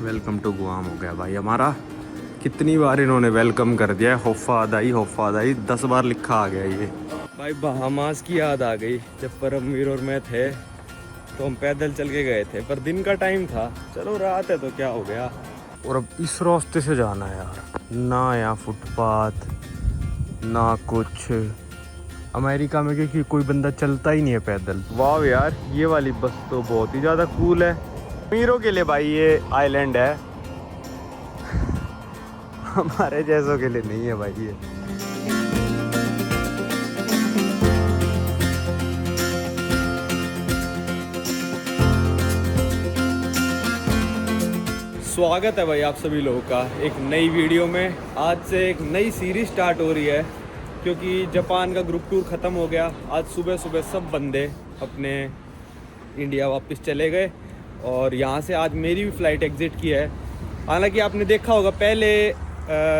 Welcome to Guam हो गया भाई हमारा। कितनी बार इन्होंने वेलकम कर दिया है। होफा अदाई 10 बार लिखा आ गया ये। भाई बहामास की याद आ गई। जब परमवीर और मैं थे तो हम पैदल चल के गए थे, पर दिन का टाइम था। चलो रात है तो क्या हो गया। और अब इस रास्ते से जाना है यार, ना यहाँ फुटपाथ ना कुछ। अमेरिका में क्योंकि कोई बंदा चलता ही नहीं है पैदल। वाह यार, ये वाली बस तो बहुत ही ज़्यादा कूल है। अमीरों के लिए भाई ये आइलैंड है, हमारे जैसों के लिए नहीं है भाई ये। स्वागत है भाई आप सभी लोगों का एक नई वीडियो में। आज से एक नई सीरीज स्टार्ट हो रही है, क्योंकि जापान का ग्रुप टूर ख़त्म हो गया। आज सुबह सुबह सब बंदे अपने इंडिया वापस चले गए और यहाँ से आज मेरी भी फ़्लाइट एग्ज़िट की है। हालांकि आपने देखा होगा पहले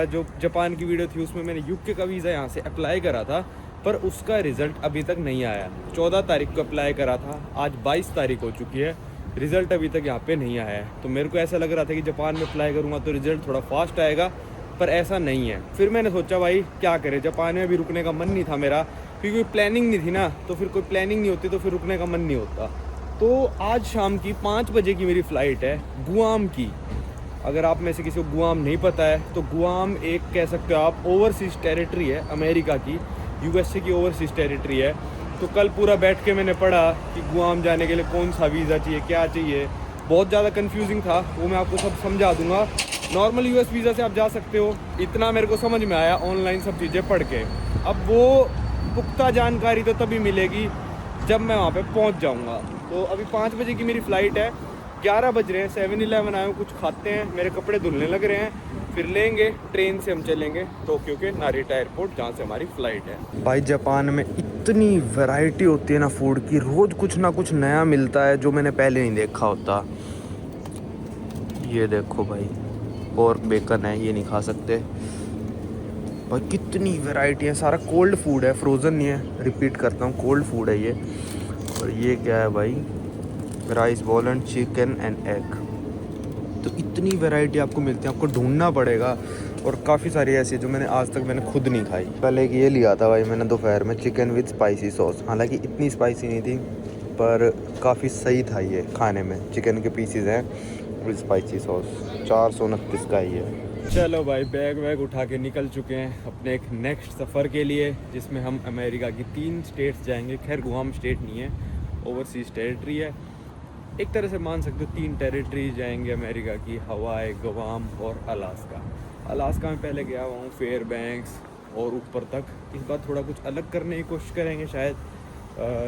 जो जापान की वीडियो थी उसमें मैंने यूके का वीज़ा यहाँ से अप्लाई करा था, पर उसका रिज़ल्ट अभी तक नहीं आया। 14 तारीख को अप्लाई करा था, आज 22 तारीख हो चुकी है, रिज़ल्ट अभी तक यहाँ पे नहीं आया है। तो मेरे को ऐसा लग रहा था कि जापान में अप्लाई करूँगा तो रिज़ल्ट थोड़ा फास्ट आएगा, पर ऐसा नहीं है। फिर मैंने सोचा भाई क्या करें, जापान में भी रुकने का मन नहीं था मेरा, क्योंकि प्लानिंग नहीं थी ना। तो फिर कोई प्लानिंग नहीं होती तो फिर रुकने का मन नहीं होता। तो आज शाम की 5 बजे की मेरी फ़्लाइट है गुआम की। अगर आप में से किसी को गुआम नहीं पता है तो गुआम एक कह सकते हो आप ओवरसीज़ टेरिटरी है अमेरिका की, यूएसए की ओवरसीज़ टेरिटरी है। तो कल पूरा बैठ के मैंने पढ़ा कि गुआम जाने के लिए कौन सा वीज़ा चाहिए, क्या चाहिए। बहुत ज़्यादा कंफ्यूजिंग था, वो मैं आपको सब समझा दूंगा। नॉर्मल यूएस वीज़ा से आप जा सकते हो, इतना मेरे को समझ में आया ऑनलाइन सब चीज़ें पढ़ के। अब वो पुख्ता जानकारी तो तभी मिलेगी जब मैं वहाँ पे पहुँच जाऊँगा। तो अभी 5 बजे की मेरी फ़्लाइट है, 11 बज रहे हैं। 7-11 आए, कुछ खाते हैं, मेरे कपड़े धुलने लग रहे हैं, फिर लेंगे ट्रेन से हम चलेंगे टोक्यो के नारिटा एयरपोर्ट, जहाँ से हमारी फ़्लाइट है। भाई जापान में इतनी वैरायटी होती है ना फूड की, रोज़ कुछ ना कुछ नया मिलता है जो मैंने पहले नहीं देखा होता। ये देखो भाई, पोर्क बेकन है, ये नहीं खा सकते भाई। कितनी वैरायटी है, सारा कोल्ड फूड है, फ्रोज़न नहीं है। रिपीट करता हूँ, कोल्ड फूड है ये। और ये क्या है भाई, rice ball and chicken and egg. तो इतनी वैरायटी आपको मिलती है, आपको ढूंढना पड़ेगा। और काफ़ी सारी ऐसी जो मैंने आज तक मैंने खुद नहीं खाई। पहले एक ये लिया था भाई मैंने दोपहर में, चिकन विद स्पाइसी सॉस। हालांकि इतनी स्पाइसी नहीं थी, पर काफ़ी सही था ये खाने में। चिकन के पीसीज हैं विद स्पाइसी सॉस। 429 का ही है। चलो भाई, बैग वैग उठा के निकल चुके हैं अपने एक नेक्स्ट सफ़र के लिए, जिसमें हम अमेरिका की 3 स्टेट्स जाएंगे। खैर गुआम स्टेट नहीं है, ओवरसीज़ टेरिटरी है। एक तरह से मान सकते हो 3 टेरिटरीज जाएंगे अमेरिका की, हवाई, गुआम और अलास्का। अलास्का में पहले गया हुआ हूँ, फेयरबैंक्स और ऊपर तक। इस बार थोड़ा कुछ अलग करने की कोशिश करेंगे, शायद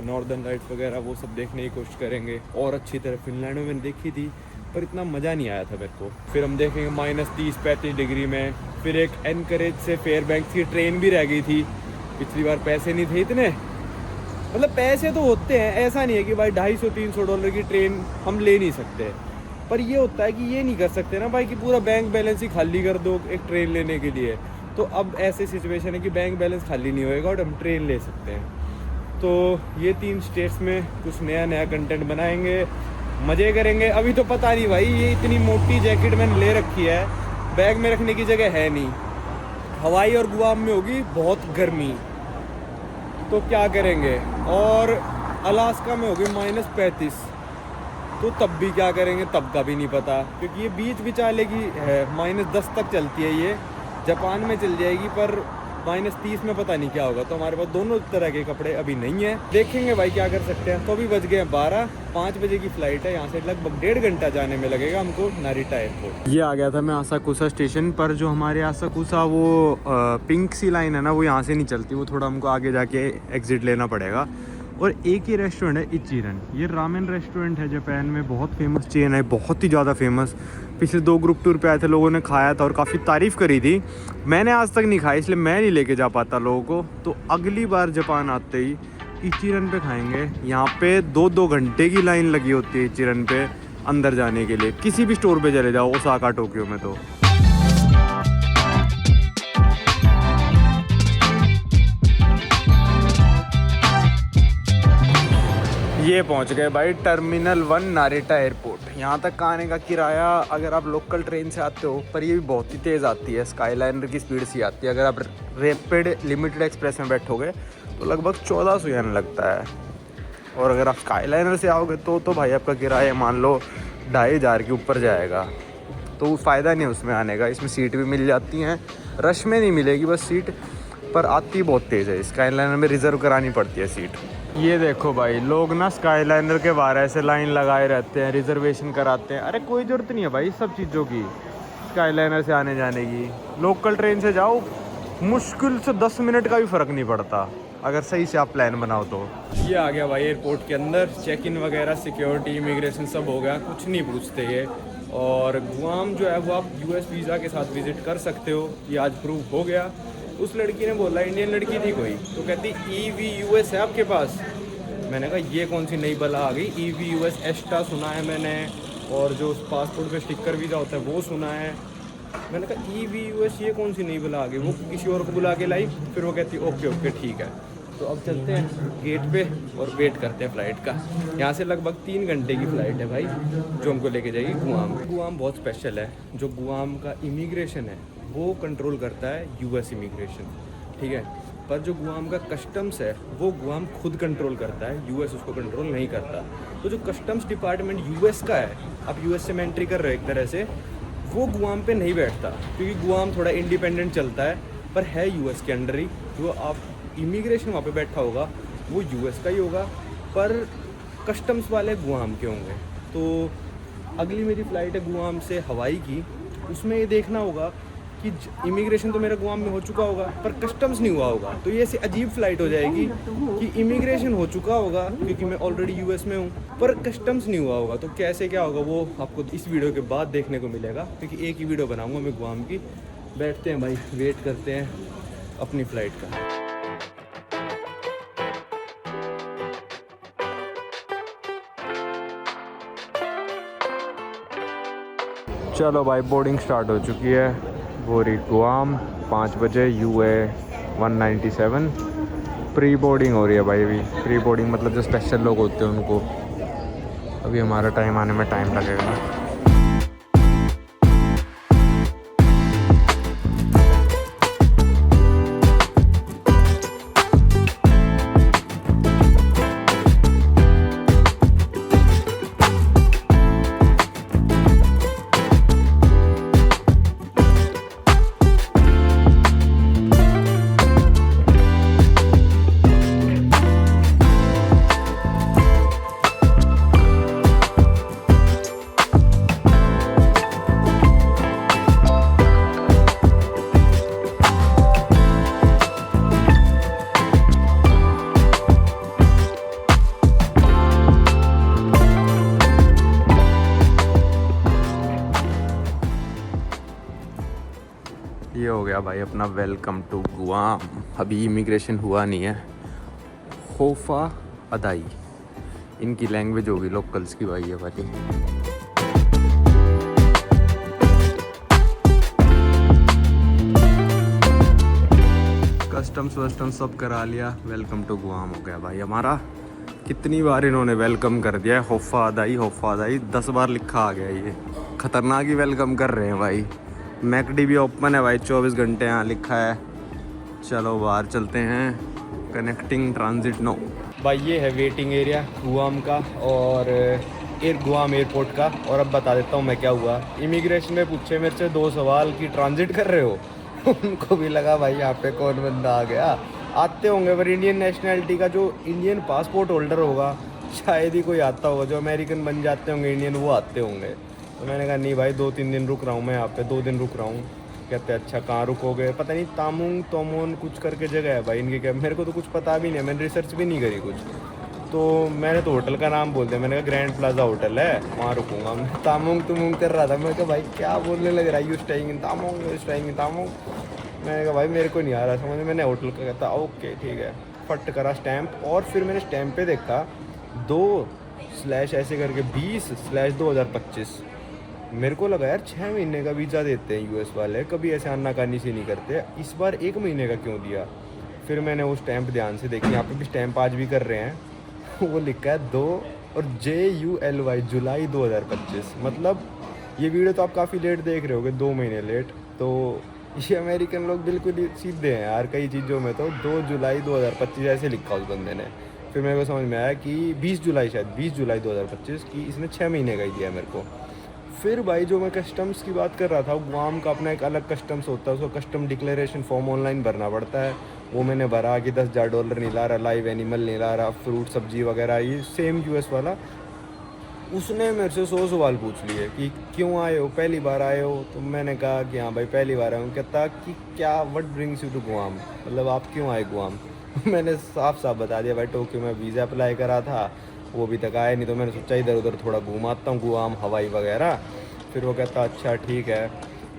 नॉर्दर्न लाइट्स वगैरह वो सब देखने की कोशिश करेंगे। और अच्छी तरह फिनलैंड में मैंने देखी थी, पर इतना मज़ा नहीं आया था मेरे को। फिर हम देखेंगे -30-35 डिग्री में। फिर एक एनकरेज से फेयरबैंक्स की ट्रेन भी रह गई थी, पिछली बार पैसे नहीं थे इतने। मतलब पैसे तो होते हैं, ऐसा नहीं है कि भाई $250-300 की ट्रेन हम ले नहीं सकते, पर ये होता है कि ये नहीं कर सकते ना भाई कि पूरा बैंक बैलेंस ही खाली कर दो एक ट्रेन लेने के लिए। तो अब ऐसी सिचुएशन है कि बैंक बैलेंस खाली नहीं होएगा और हम ट्रेन ले सकते हैं। तो ये 3 स्टेट्स में कुछ नया कंटेंट बनाएंगे, मज़े करेंगे। अभी तो पता नहीं भाई, ये इतनी मोटी जैकेट मैंने ले रखी है, बैग में रखने की जगह है नहीं। हवाई और गुआम में होगी बहुत गर्मी, तो क्या करेंगे। और अलास्का में होगी -35, तो तब भी क्या करेंगे, तब का भी नहीं पता, क्योंकि ये बीच विचाले की है। -10 तक चलती है ये, जापान में चल जाएगी, पर -30 में पता नहीं क्या होगा। तो हमारे पास दोनों तरह के कपड़े अभी नहीं है, देखेंगे भाई क्या कर सकते हैं। तो अभी बज गए हैं 12, 5 बजे की फ़्लाइट है। यहाँ से लगभग 1.5 घंटा जाने में लगेगा हमको नारिटा एयरपोर्ट। ये आ गया था मैं आसाकुसा स्टेशन पर। जो हमारे आसाकुसा वो पिंक सी लाइन है ना, वो यहाँ से नहीं चलती, वो थोड़ा हमको आगे जाके एग्ज़िट लेना पड़ेगा। और एक ही रेस्टोरेंट है इचिरन, ये रामेन रेस्टोरेंट है, जापान में बहुत फेमस चेन है, बहुत ही ज़्यादा फेमस। पिछले 2 ग्रुप टूर पे आए थे, लोगों ने खाया था और काफ़ी तारीफ़ करी थी। मैंने आज तक नहीं खाई, इसलिए मैं नहीं लेके जा पाता लोगों को। तो अगली बार जापान आते ही इचिरन पे खाएंगे। यहाँ पे 2-2 घंटे की लाइन लगी होती है इचिरन पे अंदर जाने के लिए। किसी भी स्टोर पे चले जाओ ओसाका टोक्यो में। तो ये पहुंच गए भाई टर्मिनल 1 नारिटा एयरपोर्ट। यहाँ तक का आने का किराया अगर आप लोकल ट्रेन से आते हो, पर ये भी बहुत ही तेज़ आती है, स्काईलाइनर की स्पीड से आती है। अगर आप रैपिड लिमिटेड एक्सप्रेस में बैठोगे तो लगभग 1400 येन लगता है। और अगर आप स्काईलाइनर से आओगे तो भाई आपका किराया मान लो 2500 के ऊपर जाएगा। तो फ़ायदा नहीं है उसमें आने का। इसमें सीट भी मिल जाती हैं, रश में नहीं मिलेगी बस सीट, पर आती बहुत तेज़ है। स्काईलाइनर में रिज़र्व करानी पड़ती है सीट। ये देखो भाई, लोग ना स्काईलाइनर के बाहर ऐसे लाइन लगाए रहते हैं, रिजर्वेशन कराते हैं। अरे कोई ज़रूरत नहीं है भाई सब चीज़ों की, स्काईलाइनर से आने जाने की। लोकल ट्रेन से जाओ, मुश्किल से 10 मिनट का भी फ़र्क नहीं पड़ता अगर सही से आप प्लान बनाओ तो। ये आ गया भाई एयरपोर्ट के अंदर, चेक इन वगैरह, सिक्योरिटी, इमिग्रेशन सब हो गया, कुछ नहीं पूछते ये। और गुआम जो है वो आप यूएस वीज़ा के साथ विज़िट कर सकते हो, ये आज प्रूव हो गया। उस लड़की ने बोला, इंडियन लड़की थी कोई, तो कहती EVUS है आपके पास। मैंने कहा ये कौन सी नई बला आ गई, EVUS एस्टा सुना है मैंने, और जो पासपोर्ट पे स्टिकर वीज़ा होता है वो सुना है। मैंने कहा EVUS ये कौन सी नई बला आ गई। वो किसी और को बुला के लाई, फिर वो कहती ओके ओके ठीक है। तो अब चलते हैं गेट पे और वेट करते हैं फ़्लाइट का। यहाँ से लगभग 3 घंटे की फ़्लाइट है भाई, जो हमको लेके जाएगी गुआम। गुआम बहुत स्पेशल है। जो गुआम का इमिग्रेशन है वो कंट्रोल करता है US इमिग्रेशन, ठीक है। पर जो गुआम का कस्टम्स है वो गुआम खुद कंट्रोल करता है, US उसको कंट्रोल नहीं करता। तो जो कस्टम्स डिपार्टमेंट US का है, आप US से में एंट्री कर रहे हो एक तरह से, वो गुआम पे नहीं बैठता, क्योंकि गुआम थोड़ा इंडिपेंडेंट चलता है, पर है US के अंडर ही। जो आप इमिग्रेशन वहाँ पे बैठा होगा वो US का ही होगा, पर कस्टम्स वाले गुआम के होंगे। तो अगली मेरी फ़्लाइट है गुआम से हवाई की, उसमें ये देखना होगा कि इमिग्रेशन तो मेरा गुआम में हो चुका होगा पर कस्टम्स नहीं हुआ होगा। तो ये ऐसी अजीब फ़्लाइट हो जाएगी कि इमिग्रेशन हो चुका होगा क्योंकि मैं ऑलरेडी US में हूँ, पर कस्टम्स नहीं हुआ होगा। तो कैसे क्या होगा वो आपको इस वीडियो के बाद देखने को मिलेगा, क्योंकि एक ही वीडियो बनाऊँगा मैं गुआम की। बैठते हैं भाई, वेट करते हैं अपनी फ़्लाइट का। चलो भाई, बोर्डिंग स्टार्ट हो चुकी है। बोरी गुआम 5 बजे, UA 197 प्री बोर्डिंग हो रही है भाई। अभी प्री बोर्डिंग मतलब जो स्पेशल लोग होते हैं उनको। अभी हमारा टाइम आने में टाइम लगेगा। ये हो गया भाई अपना वेलकम टू गुआम। अभी इमिग्रेशन हुआ नहीं है। होफा अदाई इनकी लैंग्वेज होगी लोकल्स की भाई ये वाली। कस्टम्स वस्टम्स सब करा लिया, वेलकम टू गुआम हो गया भाई हमारा। कितनी बार इन्होंने वेलकम कर दिया है, होफा अदाई 10 बार लिखा आ गया। ये खतरनाक ही वेलकम कर रहे हैं भाई। मैकडी भी ओपन है भाई, 24 घंटे यहाँ लिखा है। चलो बाहर चलते हैं। कनेक्टिंग ट्रांजिट नो भाई। ये है वेटिंग एरिया गुआम का और गुआम एयरपोर्ट का। और अब बता देता हूँ मैं क्या हुआ। इमिग्रेशन में पूछे मेरे से 2 सवाल कि ट्रांजिट कर रहे हो उनको भी लगा भाई यहाँ पे कौन बंदा आ गया। आते होंगे पर इंडियन नेशनैलिटी का जो इंडियन पासपोर्ट होल्डर होगा शायद ही कोई आता होगा। जो अमेरिकन बन जाते होंगे इंडियन वो आते होंगे। तो मैंने कहा नहीं भाई 2-3 दिन रुक रहा हूँ मैं यहाँ पे, 2 दिन रुक रहा हूँ। कहते अच्छा कहाँ रुकोगे, पता नहीं तामुंग तोमोन कुछ करके जगह है भाई इनके। क्या मेरे को तो कुछ पता भी नहीं है, मैंने रिसर्च भी नहीं करी कुछ। तो मैंने तो होटल का नाम बोल दिया, मैंने कहा ग्रैंड प्लाजा होटल है वहाँ रुकूंगा। मैं तामुंग तुमुंग कर रहा था। मैं कहा भाई क्या बोलने लग रहा है, you staying in Tamung, you staying in Tamung. मैंने कहा भाई मेरे को नहीं आ रहा समझ। मैंने होटल का कहता ओके ठीक है, फट करा स्टैंप। और फिर मैंने स्टैंप पे देखा 2/ ऐसे करके 20/2025। मेरे को लगा यार 6 महीने का वीज़ा देते हैं US वाले, कभी ऐसे आनाकानी से नहीं करते, इस बार 1 महीने का क्यों दिया। फिर मैंने वो स्टैंप ध्यान से देखी, यहाँ पे भी स्टैंप आज भी कर रहे हैं वो लिखा है और JULY जुलाई 2025, मतलब ये वीडियो तो आप काफ़ी लेट देख रहे होगे, 2 महीने लेट। तो ये अमेरिकन लोग बिल्कुल ही सीधे हैं यार कई चीज़ों में। तो 2 जुलाई 2025 ऐसे लिखा उस बंदे ने। फिर मेरे को समझ में आया कि 20 जुलाई, शायद 20 जुलाई 2025 की, इसने 6 महीने का ही दिया मेरे को। फिर भाई जो मैं कस्टम्स की बात कर रहा था, गुआम का अपना एक अलग कस्टम्स होता है, उसको कस्टम डिक्लेरेशन फॉर्म ऑनलाइन भरना पड़ता है। वो मैंने भरा कि $10,000 नहीं ला रहा, लाइव एनिमल नहीं ला रहा, फ्रूट सब्जी वगैरह, ये सेम US वाला। उसने मेरे से 100 सवाल पूछ लिए कि क्यों आए हो, पहली बार आए हो? तो मैंने कहा कि हाँ भाई पहली बार आया हूँ। कहता कि क्या, what brings you to Guam, मतलब आप क्यों आए गुआम? मैंने साफ साफ बता दिया भाई टोक्यो में वीज़ा अप्लाई करा था, वो अभी तक आया नहीं, तो मैंने सोचा इधर उधर थोड़ा घूम आता हूँ, गुआम हवाई वगैरह। फिर वो कहता अच्छा ठीक है,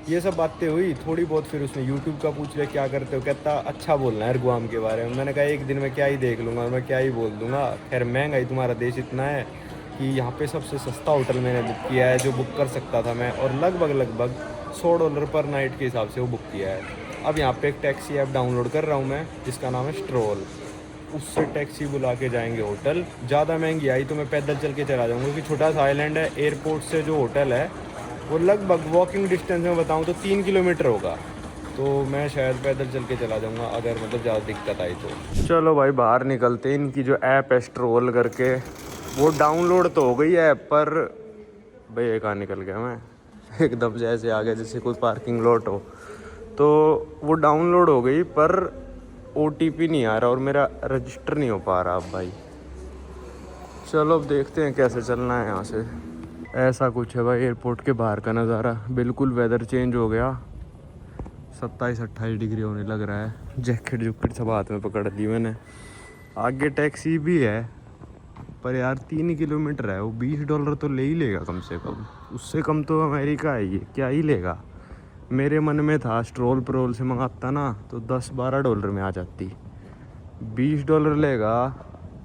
ये सब बातें हुई थोड़ी बहुत। फिर उसने यूट्यूब का पूछ लिया क्या करते हो, कहता अच्छा बोलना है यार गुआम के बारे में। मैंने कहा एक दिन में क्या ही देख लूँगा, मैं क्या ही बोल दूँगा। खैर महंगाई तुम्हारा देश इतना है कि यहाँ पे सबसे सस्ता होटल मैंने बुक किया है जो बुक कर सकता था मैं, और लगभग $100 पर नाइट के हिसाब से वो बुक किया है। अब यहाँ पे एक टैक्सी ऐप डाउनलोड कर रहा हूँ मैं, जिसका नाम है स्ट्रोल। उससे टैक्सी बुला के जाएंगे होटल। ज़्यादा महंगी आई तो मैं पैदल चल के चला जाऊँगा, क्योंकि छोटा सा आइलैंड है। एयरपोर्ट से जो होटल है वो लगभग वॉकिंग डिस्टेंस में बताऊँ तो 3 किलोमीटर होगा। तो मैं शायद पैदल चल के चला जाऊँगा अगर मतलब ज़्यादा दिक्कत आई तो। चलो भाई बाहर निकलते। इनकी जो ऐप है स्ट्रोल करके, वो डाउनलोड तो हो गई है, पर भाई ये कहाँ निकल गया मैं एकदम से ऐसे आ गया जैसे कोई पार्किंग लॉट हो। तो वो डाउनलोड हो गई पर OTP नहीं आ रहा और मेरा रजिस्टर नहीं हो पा रहा अब भाई। चलो अब देखते हैं कैसे चलना है यहाँ से। ऐसा कुछ है भाई एयरपोर्ट के बाहर का नज़ारा। बिल्कुल वेदर चेंज हो गया, 27-28 डिग्री होने लग रहा है। जैकेट जुकेट सब हाथ में पकड़ ली मैंने। आगे टैक्सी भी है, पर यार 3 किलोमीटर है, वो $20 तो ले ही लेगा कम से कम। उससे कम तो अमेरिका है, ये क्या ही लेगा। मेरे मन में था स्ट्रोल प्रोल से मंगाता ना तो $10-12 में आ जाती। $20 लेगा।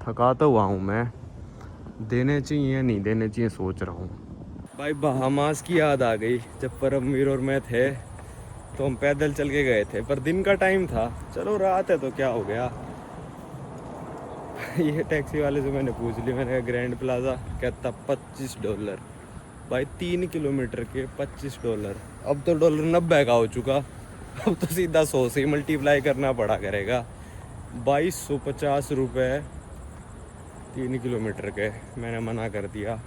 थका तो हुआ हूँ मैं, देने चाहिए या नहीं देने चाहिए सोच रहा हूँ भाई। बहामास की याद आ गई। जब परमवीर और मैं थे तो हम पैदल चल के गए थे, पर दिन का टाइम था। चलो रात है तो क्या हो गया। ये टैक्सी वाले से मैंने पूछ लिया, मैंने कहा ग्रैंड प्लाजा, कहता $25। भाई 3 किलोमीटर के $25। अब तो $90 का हो चुका। अब तो सीधा 100 से ही मल्टीप्लाई करना पड़ा करेगा। 2250 रुपये 3 किलोमीटर के। मैंने मना कर दिया।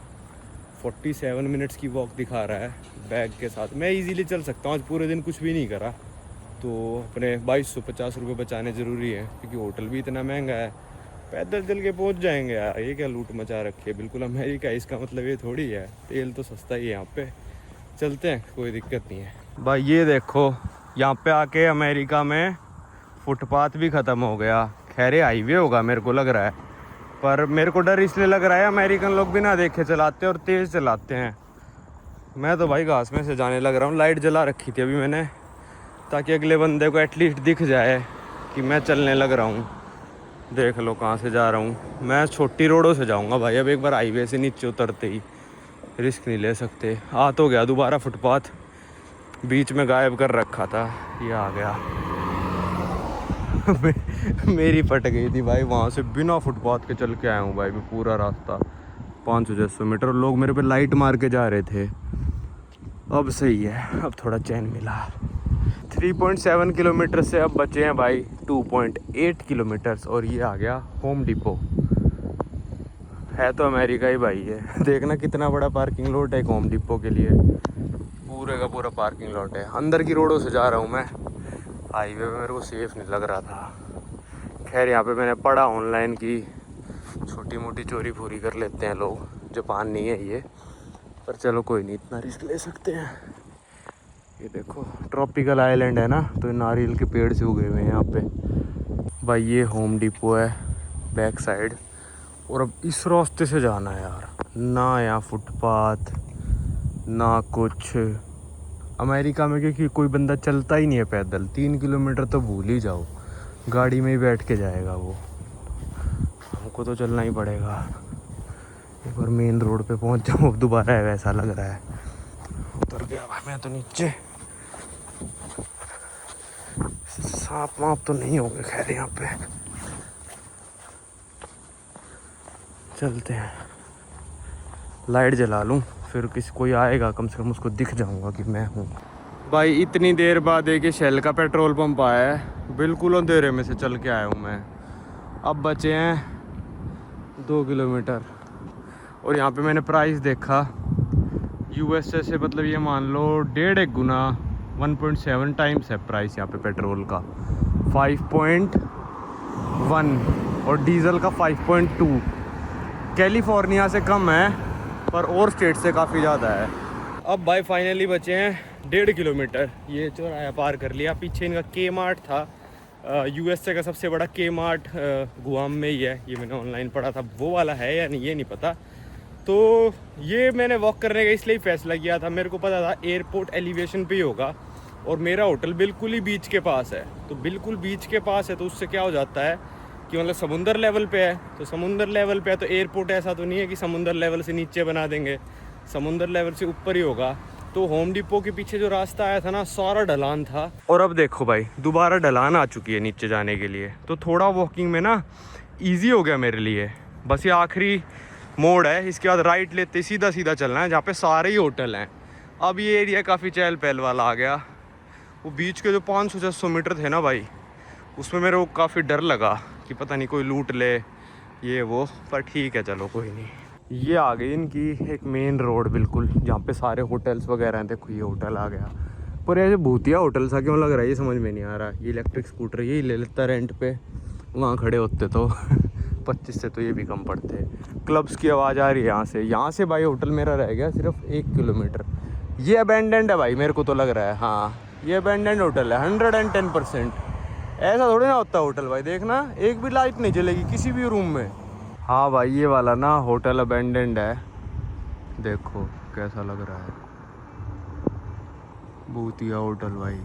47 मिनट्स की वॉक दिखा रहा है बैग के साथ। मैं इजीली चल सकता हूँ, आज पूरे दिन कुछ भी नहीं करा। तो अपने 2250 रुपये बचाने ज़रूरी है, क्योंकि होटल भी इतना महंगा है। पैदल चल के पहुँच जाएंगे यार, ये क्या लूट मचा रखी है। बिल्कुल अमेरिका, इसका मतलब ये थोड़ी है। तेल तो सस्ता ही है यहाँ पे। चलते हैं, कोई दिक्कत नहीं है भाई। ये देखो यहाँ पे आके अमेरिका में फुटपाथ भी ख़त्म हो गया। खैर हाईवे होगा मेरे को लग रहा है, पर मेरे को डर इसलिए लग रहा है अमेरिकन लोग बिना देखे चलाते हैं और तेज़ चलाते हैं। मैं तो भाई घास में से जाने लग रहा हूँ। लाइट जला रखी थी अभी मैंने, ताकि अगले बंदे को एटलीस्ट दिख जाए कि मैं चलने लग रहा हूँ। देख लो कहाँ से जा रहा हूँ मैं। छोटी रोडों से जाऊँगा भाई। अब एक बार हाईवे से नीचे उतरते ही रिस्क नहीं ले सकते। आ तो गया दोबारा फुटपाथ, बीच में गायब कर रखा था, ये आ गया। मेरी फट गई थी भाई। वहाँ से बिना फुटपाथ के चल के आया हूँ भाई मैं पूरा रास्ता 500-600 मीटर। लोग मेरे पे लाइट मार के जा रहे थे। अब सही है, अब थोड़ा चैन मिला। 3.7 किलोमीटर से अब बचे हैं भाई 2.8 किलोमीटर्स, और ये आ गया होम डिपो। है तो अमेरिका ही भाई है। देखना कितना बड़ा पार्किंग लॉट है होम डिपो के लिए। पूरे का पूरा पार्किंग लॉट है। अंदर की रोडों से जा रहा हूँ मैं। हाईवे पे मेरे को सेफ नहीं लग रहा था। खैर यहाँ पे मैंने पढ़ा ऑनलाइन की छोटी मोटी चोरी फोरी कर लेते हैं लोग। जापान नहीं है ये, पर चलो कोई नहीं, इतना रिस्क ले सकते हैं। ये देखो ट्रॉपिकल आइलैंड है ना, तो नारियल के पेड़ से उगे हुए हैं यहाँ पे भाई। ये होम डिपो है बैक साइड। और अब इस रास्ते से जाना है यार, ना यहाँ फुटपाथ ना कुछ। अमेरिका में क्योंकि कोई बंदा चलता ही नहीं है पैदल, 3 किलोमीटर तो भूल ही जाओ, गाड़ी में ही बैठ के जाएगा वो। हमको तो चलना ही पड़ेगा। एक बार मेन रोड पे पहुंच जाऊँ दोबारा है वैसा लग रहा है। उतर गया भाई मैं तो नीचे। सांप वाप तो नहीं होंगे खैर यहाँ पे। चलते हैं। लाइट जला लूँ, फिर किसी कोई आएगा कम से कम उसको दिख जाऊँगा कि मैं हूँ। भाई इतनी देर बाद एक शेल का पेट्रोल पंप आया है, बिल्कुल अंधेरे में से चल के आया हूँ मैं। अब बचे हैं 2 किलोमीटर और यहाँ पे मैंने प्राइस देखा यूएसए से, मतलब ये मान लो 1.5 गुना 1.7 टाइम्स है प्राइस यहाँ पे पेट्रोल का 5.1 और डीजल का 5.2। कैलिफोर्निया से कम है पर और स्टेट से काफ़ी ज़्यादा है। अब भाई फाइनली बचे हैं 1.5 किलोमीटर, ये चौराहा पार कर लिया। पीछे इनका के मार्ट था, यूएसए का सबसे बड़ा के मार्ट गुआम में ही है, ये मैंने ऑनलाइन पढ़ा था। वो वाला है या नहीं ये नहीं पता। तो ये मैंने वॉक करने का इसलिए फ़ैसला किया था, मेरे को पता था एयरपोर्ट एलिवेशन पे ही होगा और मेरा होटल बिल्कुल ही बीच के पास है। तो बिल्कुल बीच के पास है तो उससे क्या हो जाता है कि मतलब समुंदर लेवल पे है, तो समुंदर लेवल पे है तो एयरपोर्ट ऐसा तो नहीं है कि समुंदर लेवल से नीचे बना देंगे, समुंदर लेवल से ऊपर ही होगा। तो होम डिपो के पीछे जो रास्ता आया था ना, सारा ढलान था और अब देखो भाई दोबारा ढलान आ चुकी है नीचे जाने के लिए। तो थोड़ा वॉकिंग में ना ईजी हो गया मेरे लिए। बस ये आखिरी मोड़ है, इसके बाद राइट लेते सीधा सीधा चलना है जहाँ पे सारे ही होटल हैं। अब ये एरिया काफ़ी चहल पहल वाला आ गया। वो बीच के जो 500-600 मीटर थे ना भाई, उसमें मेरे को काफ़ी डर लगा कि पता नहीं कोई लूट ले ये वो, पर ठीक है चलो कोई नहीं। ये आ गई इनकी एक मेन रोड बिल्कुल, जहाँ पे सारे होटल्स वगैरह हैं। देखो ये होटल आ गया, पर ऐसे भूतिया होटल सा क्यों लग रहा है ये समझ में नहीं आ रहा। ये इलेक्ट्रिक स्कूटर यही ले लेता रेंट पे, वहाँ खड़े होते तो 25 से तो ये भी कम पड़ते। क्लब्स की आवाज़ आ रही है यहाँ से भाई होटल मेरा रह गया सिर्फ 1 किलोमीटर। ये अबेंडेंड है भाई, मेरे को तो लग रहा है। हाँ ये अबेंडेंड होटल है 110%। ऐसा थोड़ी ना होता होटल भाई, देखना एक भी लाइट नहीं जलेगी किसी भी रूम में। हाँ भाई ये वाला ना होटल अबेंडेंड है, देखो कैसा लग रहा है। भूतिया होटल भाई,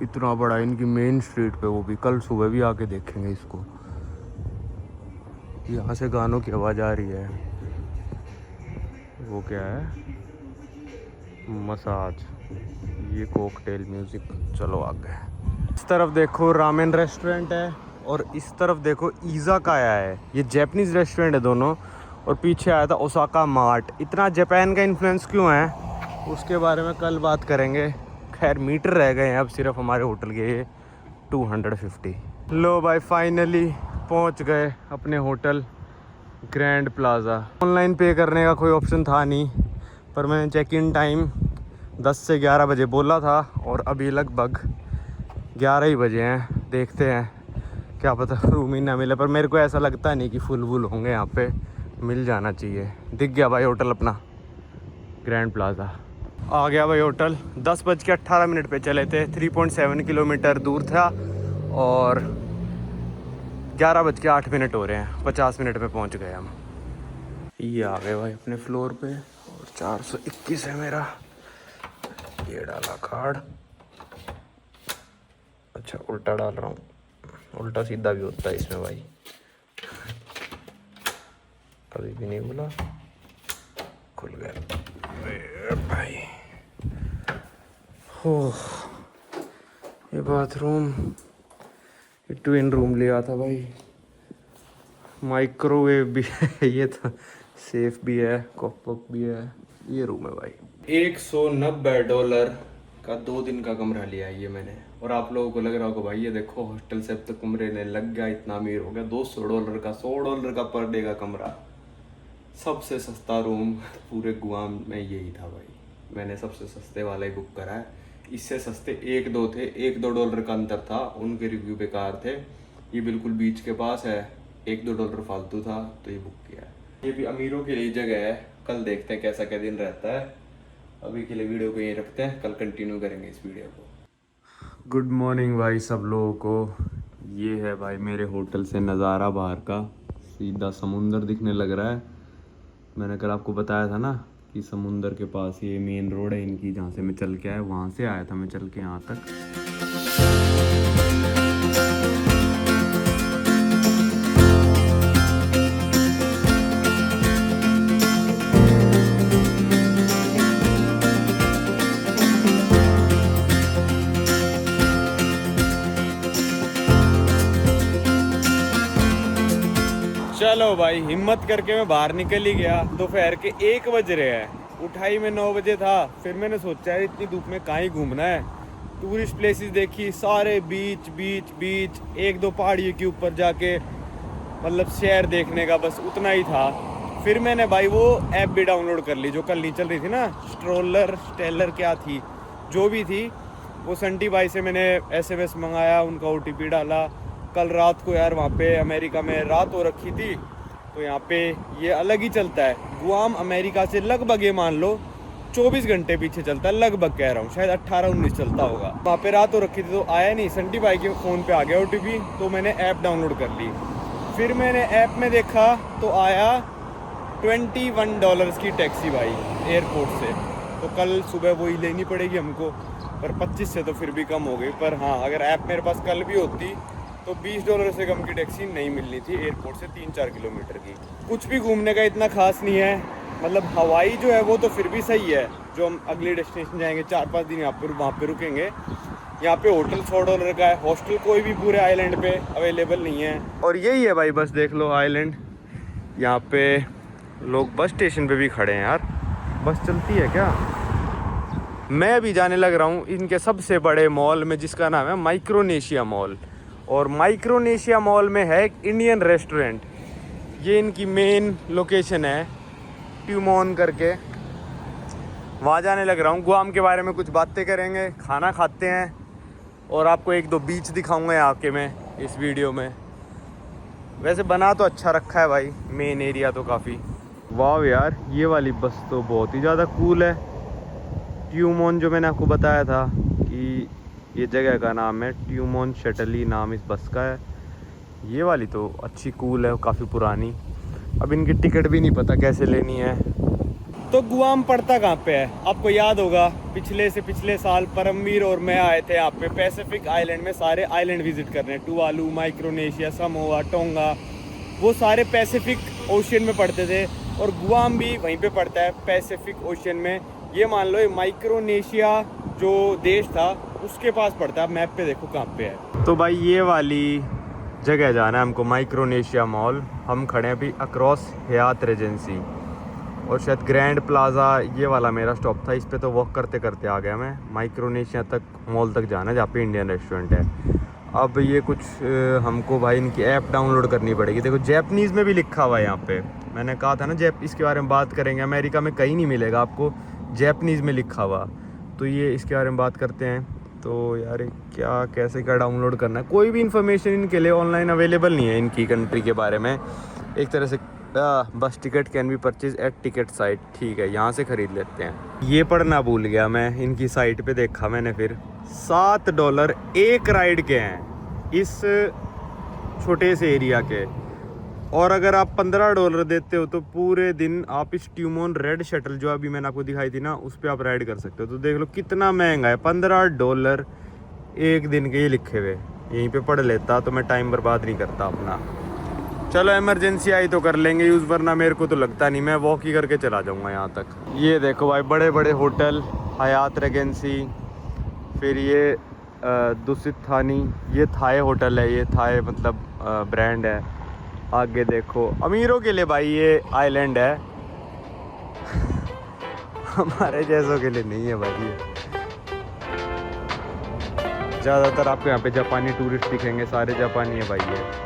इतना बड़ा इनकी मेन स्ट्रीट पे, वो भी कल सुबह भी आके देखेंगे इसको। यहाँ से गानों की आवाज़ आ रही है, वो क्या है, मसाज, ये कॉकटेल म्यूज़िक। चलो आगे। इस तरफ देखो रामेन रेस्टोरेंट है और इस तरफ देखो इज़ाकाया है, ये जैपनीज़ रेस्टोरेंट है दोनों। और पीछे आया था ओसाका मार्ट। इतना जापान का इन्फ्लुएंस क्यों है उसके बारे में कल बात करेंगे। खैर मीटर रह गए हैं अब सिर्फ हमारे होटल के 250। लो भाई फाइनली पहुंच गए अपने होटल ग्रैंड प्लाज़ा। ऑनलाइन पे करने का कोई ऑप्शन था नहीं, पर मैंने चेक इन टाइम 10 से 11 बजे बोला था और अभी लगभग 11 ही बजे हैं। देखते हैं, क्या पता रूम ही ना मिले, पर मेरे को ऐसा लगता नहीं कि फुल होंगे यहाँ पे, मिल जाना चाहिए। दिख गया भाई होटल अपना ग्रैंड प्लाज़ा, आ गया भाई होटल। 10:18 पे चले थे, 3.7 किलोमीटर दूर था और 11:08 हो रहे हैं, 50 मिनट में पहुंच गए हम। ये आ गए भाई अपने फ्लोर पे और 421 है मेरा। ये डाला कार्ड, अच्छा उल्टा डाल रहा हूँ, उल्टा सीधा भी होता है इसमें भाई, कभी भी नहीं बोला। खुल गया भाई। हो ये बाथरूम, ये ट्विन रूम लिया था भाई। माइक्रोवेव भी है, ये था सेफ भी है, कॉकपॉप भी है। ये रूम है भाई। $190 का 2 दिन का कमरा लिया है ये मैंने। और आप लोगों को लग रहा होगा भाई ये देखो हॉस्टल से अब तक कमरे ने लग गया, इतना अमीर हो गया। $200 का, $100 का पर डे का कमरा। सबसे सस्ता रूम पूरे गुआम में यही था भाई। मैंने सबसे सस्ते वाला ही बुक करा है। इससे सस्ते 1-2 थे, $1-2 का अंतर था, उनके रिव्यू बेकार थे। ये बिल्कुल बीच के पास है, $1-2 फालतू था तो ये बुक किया है। ये भी अमीरों के लिए जगह है, कल देखते हैं कैसा क्या दिन रहता है। अभी के लिए वीडियो को यहीं रखते हैं, कल कंटिन्यू करेंगे इस वीडियो को। गुड मॉर्निंग भाई सब लोगों को। ये है भाई मेरे होटल से नज़ारा बाहर का, सीधा समुंदर दिखने लग रहा है। मैंने कल आपको बताया था ना कि समुंदर के पास ये मेन रोड है इनकी, जहाँ से मैं चल के आया, वहाँ से आया था मैं चल के यहाँ तक। चलो भाई, हिम्मत करके मैं बाहर निकल ही गया। दोपहर के 1 बज रहे हैं, उठाई में 9 बजे था। फिर मैंने सोचा है इतनी धूप में कहाँ ही घूमना है। टूरिस्ट प्लेसेस देखी, सारे बीच बीच बीच, 1-2 पहाड़ियों के ऊपर जाके मतलब शहर देखने का, बस उतना ही था। फिर मैंने भाई वो ऐप भी डाउनलोड कर ली जो कल नहीं चल रही थी ना, स्टेलर क्या थी, जो भी थी। वो संटी भाई से मैंने SMS मंगाया, उनका OTP डाला। कल रात को यार वहाँ पे अमेरिका में रात हो रखी थी, तो यहाँ पे ये अलग ही चलता है। गुआम अमेरिका से लगभग ये मान लो 24 घंटे पीछे चलता है, लगभग कह रहा हूँ, शायद 18-19 चलता होगा। वहाँ पे रात हो रखी थी तो आया नहीं, संटी भाई के फ़ोन पे आ गया OTP, तो मैंने ऐप डाउनलोड कर ली। फिर मैंने ऐप में देखा तो आया $21 की टैक्सी भाई एयरपोर्ट से। तो कल सुबह वही लेनी पड़ेगी हमको, पर 25 से तो फिर भी कम हो गई। पर हाँ, अगर ऐप मेरे पास कल भी होती तो $20 से कम की टैक्सी नहीं मिलनी थी एयरपोर्ट से 3-4 किलोमीटर की। कुछ भी घूमने का इतना खास नहीं है, मतलब हवाई जो है वो तो फिर भी सही है। जो हम अगले डेस्टिनेशन जाएंगे 4-5 दिन यहाँ पर वहाँ पे रुकेंगे। यहाँ पे होटल $100 का है, हॉस्टल कोई भी पूरे आइलैंड पे अवेलेबल नहीं है। और यही है भाई, बस देख लो आइलैंड। यहाँ पे लोग बस स्टेशन पे भी खड़े हैं यार, बस चलती है क्या। मैं अभी जाने लग रहा हूँ इनके सबसे बड़े मॉल में, जिसका नाम है माइक्रोनेशिया मॉल। और माइक्रोनेशिया मॉल में है एक इंडियन रेस्टोरेंट। ये इनकी मेन लोकेशन है, ट्यूमोन करके। वहाँ जाने लग रहा हूँ। गुआम के बारे में कुछ बातें करेंगे, खाना खाते हैं, और आपको 1-2 बीच दिखाऊंगा यहाँ के मैं इस वीडियो में। वैसे बना तो अच्छा रखा है भाई, मेन एरिया तो काफ़ी। वाह यार, ये वाली बस तो बहुत ही ज़्यादा कूल है। ट्यूमोन जो मैंने आपको बताया था कि ये जगह का नाम है, ट्यूमोन शटली नाम इस बस का है। ये वाली तो अच्छी कूल है, काफ़ी पुरानी। अब इनकी टिकट भी नहीं पता कैसे लेनी है। तो गुआम पड़ता कहाँ पे है आपको याद होगा, पिछले साल परमवीर और मैं आए थे यहाँ पे पैसिफिक आइलैंड में। सारे आइलैंड विजिट करने, टुवालू, माइक्रोनेशिया, समोआ, टोंगा, वो सारे पैसिफिक ओशियन में पड़ते थे। और गुआम भी वहीं पे पड़ता है पैसिफिक ओशियन में। ये मान लो ये माइक्रोनेशिया जो देश था उसके पास पड़ता है। मैप पे देखो कहाँ पे है। तो भाई ये वाली जगह जाना है हमको, माइक्रोनेशिया मॉल। हम खड़े हैं अभी अक्रॉस हयात रेजेंसी, और शायद ग्रैंड प्लाजा ये वाला मेरा स्टॉप था। इस पे तो वॉक करते करते आ गया मैं। माइक्रोनेशिया तक मॉल तक जाना है जहाँ पे इंडियन रेस्टोरेंट है। अब ये कुछ हमको भाई इनकी ऐप डाउनलोड करनी पड़ेगी। देखो जैपनीज़ में भी लिखा हुआ है यहाँ पे। मैंने कहा था ना इसके बारे में बात करेंगे। अमेरिका में कहीं नहीं मिलेगा आपको जैपनीज़ में लिखा हुआ। तो ये इसके बारे में बात करते हैं। तो यार क्या कैसे क्या डाउनलोड करना है, कोई भी इन्फॉर्मेशन इनके लिए ऑनलाइन अवेलेबल नहीं है इनकी कंट्री के बारे में। एक तरह से bus ticket can be purchase at ticket site. ठीक है, यहाँ से ख़रीद लेते हैं। ये पढ़ना भूल गया मैं, इनकी साइट पे देखा मैंने फिर $7 एक राइड के हैं इस छोटे से एरिया के। और अगर आप $15 देते हो तो पूरे दिन आप इस ट्यूमोन रेड शटल जो अभी मैंने आपको दिखाई थी ना, उस पर आप राइड कर सकते हो। तो देख लो कितना महंगा है, $15 एक दिन के। ये लिखे हुए यहीं पे पढ़ लेता तो मैं टाइम बर्बाद नहीं करता अपना। चलो इमरजेंसी आई तो कर लेंगे यूज़, वरना मेरे को तो लगता नहीं, मैं वॉक ही करके चला जाऊंगा यहाँ तक। ये देखो भाई बड़े बड़े होटल, हयात रेजेंसी, फिर ये दुसित थानी, ये थाई होटल है, ये थाई मतलब ब्रांड है। आगे देखो अमीरों के लिए भाई ये आइलैंड है हमारे जैसों के लिए नहीं है भाई ये। ज़्यादातर आपको यहाँ पे जापानी टूरिस्ट दिखेंगे, सारे जापानी है भाई ये।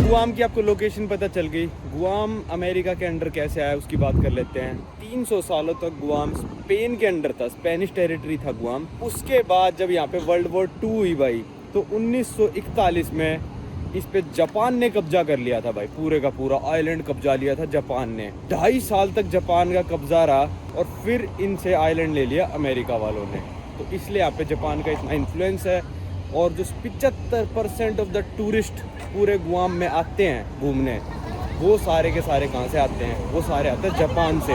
गुआम की आपको लोकेशन पता चल गई। गुआम अमेरिका के अंडर कैसे आया उसकी बात कर लेते हैं। 300 सालों तक गुआम स्पेन के अंडर था, स्पेनिश टेरिटरी था गुआम। उसके बाद जब यहाँ पे वर्ल्ड वॉर 2 हुई भाई, तो 1941 में इस पे जापान ने कब्जा कर लिया था भाई। पूरे का पूरा आइलैंड कब्जा लिया था जापान ने। 2.5 साल तक जापान का कब्जा रहा, और फिर इनसे आइलैंड ले लिया अमेरिका वालों ने। तो इसलिए यहाँ पे जापान का इतना इन्फ्लुएंस है। और जो 75% ऑफ द टूरिस्ट पूरे गुआम में आते हैं घूमने, वो सारे के सारे कहाँ से आते हैं? वो सारे आते हैं जापान से।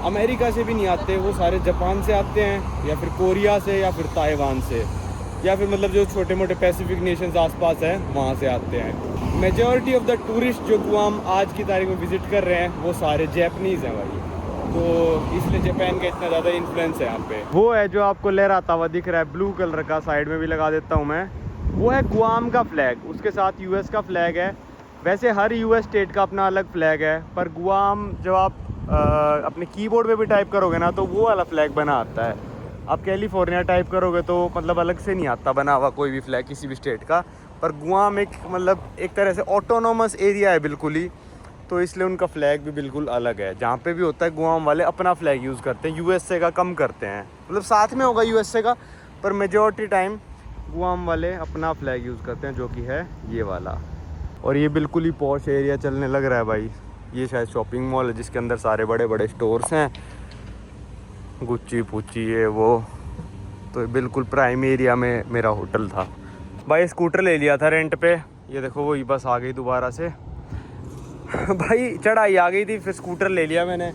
अमेरिका से भी नहीं आते, वो सारे जापान से आते हैं या फिर कोरिया से या फिर ताइवान से या फिर मतलब जो छोटे मोटे पैसिफिक नेशंस आसपास हैं वहाँ से आते हैं। मेजॉरिटी ऑफ द टूरिस्ट जो गुआम आज की तारीख में विज़िट कर रहे हैं वो सारे जैपनीज़ हैं भाई, तो इसलिए जापान का इतना ज़्यादा इन्फ्लुएंस है यहाँ पे। वो है जो आपको लहराता हुआ दिख रहा है ब्लू कलर का, साइड में भी लगा देता हूँ मैं, वो है गुआम का फ्लैग, उसके साथ यूएस का फ्लैग है। वैसे हर यूएस स्टेट का अपना अलग फ्लैग है, पर गुआम जब आप अपने कीबोर्ड पे भी टाइप करोगे ना तो वो वाला फ्लैग बना आता है। आप कैलिफोर्निया टाइप करोगे तो मतलब अलग से नहीं आता बना हुआ कोई भी फ्लैग किसी भी स्टेट का। पर गुआम एक मतलब एक तरह से ऑटोनोमस एरिया है बिल्कुल ही, तो इसलिए उनका फ्लैग भी बिल्कुल अलग है। जहाँ पे भी होता है गुआम वाले अपना फ्लैग यूज़ करते हैं, यूएसए का कम करते हैं, मतलब साथ में होगा यूएसए का, पर मेजॉरिटी टाइम गुआम वाले अपना फ्लैग यूज़ करते हैं, जो कि है ये वाला। और ये बिल्कुल ही पॉश एरिया चलने लग रहा है भाई। ये शायद शॉपिंग मॉल है जिसके अंदर सारे बड़े बड़े स्टोर्स हैं, गुच्ची पुच्ची ये वो। तो बिल्कुल प्राइम एरिया में मेरा होटल था भाई। स्कूटर ले लिया था रेंट पे, ये देखो वही बस आ गई दोबारा से भाई, चढ़ाई आ गई थी फिर स्कूटर ले लिया मैंने